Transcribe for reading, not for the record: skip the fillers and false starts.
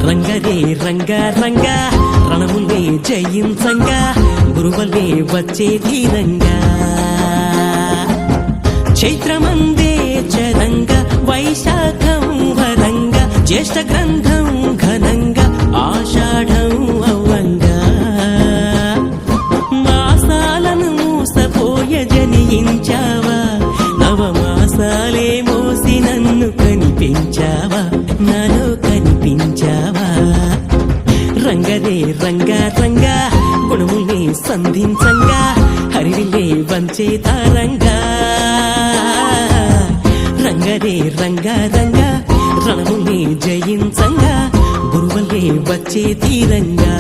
రంగరే రంగ రంగ రణములే జయించంగా గురువలే వచ్చే ధీరంగా చైత్రమందే చరంగ వైశాఖం వరంగ జ్యేష్ఠ గ్రంథం ఘనంగా ఆషాఢం అవ్వంగా మాసాలను మూసపోయ జనించావా నవమాసాలే మోసి నన్ను కనిపించావా నాలో కనిపించావా రంగరే రంగ రంగ గుణములే సంధించంగా హరివిలే వంచే తారంగా రంగరే రంగ రంగ రణములే జయించంగా గురువలే వచ్చే తీరంగా